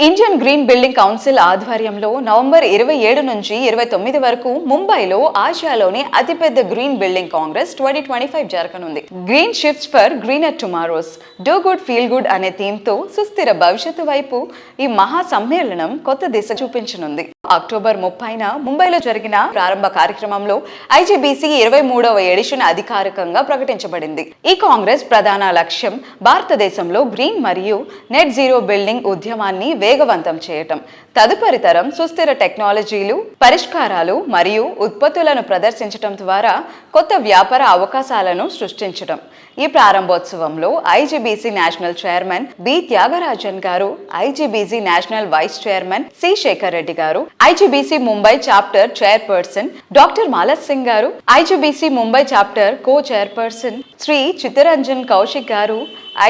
Indian green building council ఆధ్వర్యంలో November 27 నుంచి 29 వరకు ముంబైలో ఆసియాలోని అతిపెద్ద గ్రీన్ బిల్డింగ్ కాంగ్రెస్ 2025 జరగనుంది. Green shifts for greener tomorrows, do good feel good అనే థీమ్తో సుస్థిర భవిష్యత్తు వైపు ఈ మహా సమ్మేళనం కొత్త దిశ చూపించనుంది. అక్టోబర్ 30న ముంబైలో జరిగిన ప్రారంభ కార్యక్రమంలో ఐజీబీసీ 23వ ఎడిషన్ అధికారికంగా ప్రకటించబడింది. ఈ కాంగ్రెస్ ప్రధాన లక్ష్యం భారతదేశంలో గ్రీన్ మరియు నెట్ జీరో బిల్డింగ్ ఉద్యమాన్ని వేగవంతం చేయటం, తదుపరి తరం సుస్థిర టెక్నాలజీలు, పరిష్కారాలు మరియు ఉత్పత్తులను ప్రదర్శించడం ద్వారా కొత్త వ్యాపార అవకాశాలను సృష్టించడం. ఈ ప్రారంభోత్సవంలో IGBC national chairman B Thyagarajan గారు, IGBC national vice chairman C Shekar Reddy గారు, IGBC Mumbai chapter chairperson doctor Malas Singh గారు, IGBC Mumbai chapter co chairperson Shri Chittaranjan Kaushik గారు,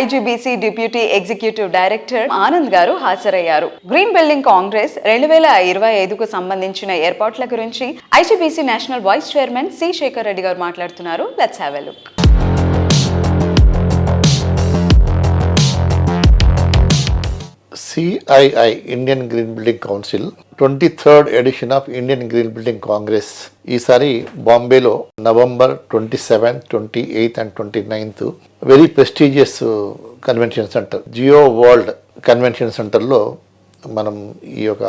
IGBC deputy executive director Anand గారు హాజరయ్యారు. గ్రీన్ బిల్డింగ్ కాంగ్రెస్ 2025కు సంబంధించిన ఏర్పాట్ల గురించి IGBC national vice chairman C Shekar Reddy గారు మాట్లాడుతున్నారు. Let's have a look. CII Indian Green Building Council 23rd edition of Indian Green Building Congress ఈసారి బాంబేలో November 27, 28 and 29 very prestigious convention centre Jio world convention సెంటర్లో మనం ఈ యొక్క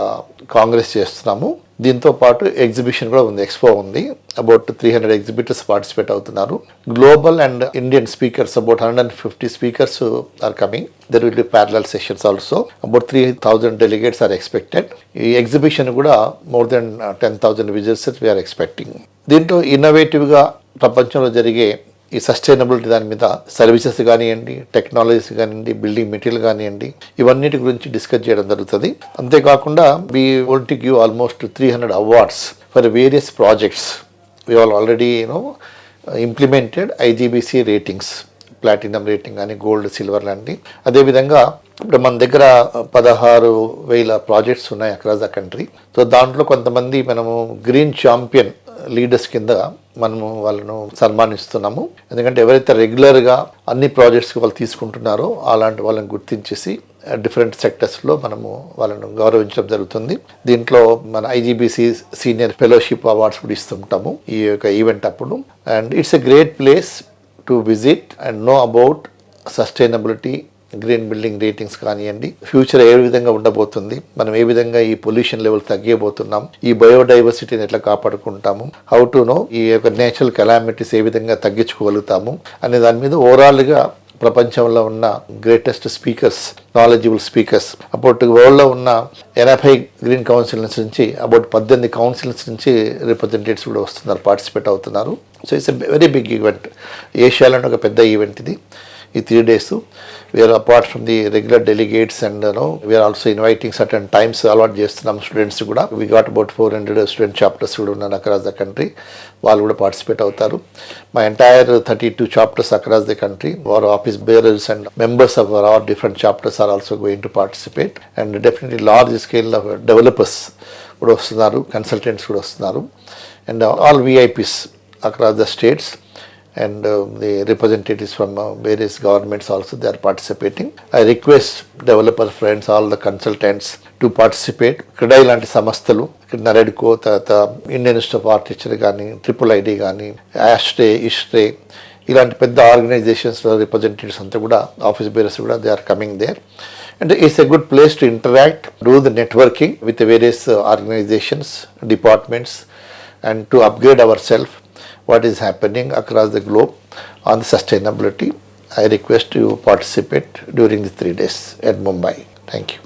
కాంగ్రెస్ చేస్తున్నాము. దీంతో పాటు ఎగ్జిబిషన్ కూడా ఉంది, ఎక్స్పో ఉంది. అబౌట్ 300 ఎగ్జిబిటర్స్ పార్టిసిపేట్ అవుతున్నారు. Global and Indian speakers about 150 speakers are coming. There will be parallel sessions also. About 3,000 delegates are expected. ఈ ఎగ్జిబిషన్ కూడా more than 10,000 visitors we're expecting. దీంట్లో ఇన్నోవేటివ్గా ప్రపంచంలో జరిగే ఈ సస్టైనబిలిటీ దాని మీద సర్వీసెస్ కానివ్వండి, టెక్నాలజీస్ కానివ్వండి, బిల్డింగ్ మెటీరియల్ కానివ్వండి, ఇవన్నిటి గురించి డిస్కస్ చేయడం జరుగుతుంది. అంతేకాకుండా we want to give almost 300 awards for various projects. We all already implemented IGBC ratings, platinum rating కానీ, గోల్డ్, సిల్వర్ లాంటి. అదేవిధంగా ఇప్పుడు మన దగ్గర 16,000 ప్రాజెక్ట్స్ ఉన్నాయి అక్రాస్ ద కంట్రీ. సో దాంట్లో కొంతమంది మనము గ్రీన్ ఛాంపియన్ లీడర్స్ కింద మనము వాళ్ళను సన్మానిస్తున్నాము. ఎందుకంటే ఎవరైతే రెగ్యులర్గా అన్ని ప్రాజెక్ట్స్కి వాళ్ళు తీసుకుంటున్నారో అలాంటి వాళ్ళని గుర్తించేసి డిఫరెంట్ సెక్టర్స్లో మనము వాళ్ళను గౌరవించడం జరుగుతుంది. దీంట్లో మన ఐజీబీసీ సీనియర్ ఫెలోషిప్ అవార్డ్స్ కూడా ఇస్తుంటాము ఈ యొక్క ఈవెంట్ అప్పుడు. And it's a great place to visit and know about sustainability, green building ratings కానివ్వండి, ఫ్యూచర్ ఏ విధంగా ఉండబోతుంది, మనం ఏ విధంగా ఈ పొల్యూషన్ లెవెల్ తగ్గిపోతున్నాం, ఈ బయోడైవర్సిటీని ఎట్లా కాపాడుకుంటాము, హౌ టు నో ఈ యొక్క నేచురల్ కెలామిటీస్ ఏ విధంగా తగ్గించుకోగలుగుతాము అనే దాని మీద ఓవరాల్గా ప్రపంచంలో ఉన్న greatest speakers, knowledgeable speakers, about వరల్డ్లో ఉన్న 80 గ్రీన్ కౌన్సిల్స్ నుంచి అబౌట్ 18 కౌన్సిల్స్ నుంచి రిప్రజెంటేటివ్స్ కూడా వస్తున్నారు, పార్టిసిపేట్ అవుతున్నారు. So it's a very big event. ఏషియాలోనే ఒక పెద్ద ఈవెంట్ ఇది. ఈ 3 days we are apart from the regular delegates and we are also inviting certain times allot చేస్తున్నాం స్టూడెంట్స్ కూడా. We got about 400 student chapters కూడా ఉన్నారు అక్రాస్ ద కంట్రీ. వాళ్ళు కూడా పార్టిసిపేట్ అవుతారు. మా entire 32 chapters across the country, our office bearers and members of our different chapters are also going to participate. And definitely large scale of developers కూడా వస్తున్నారు, consultants కూడా వస్తున్నారు. And all VIPs across the states and the representatives from various governments also, they are participating. I request developer friends, all the consultants to participate. CREDAI లాంటి సంస్థలు, నరెడ్కో, తర్వాత Indian institute of architecture కానీ, triple ID కానీ, యాస్ట్రే, ఇస్ట్రే, ఇలాంటి పెద్ద ఆర్గనైజేషన్స్లో రిప్రజెంటేటివ్స్ అంతా కూడా, ఆఫీస్ బేరర్స్ కూడా they are coming there. And it's a good place to interact, do the networking with the various organizations, departments, and to upgrade ourselves what is happening across the globe on the sustainability. I request you participate during the 3 days at Mumbai. Thank you.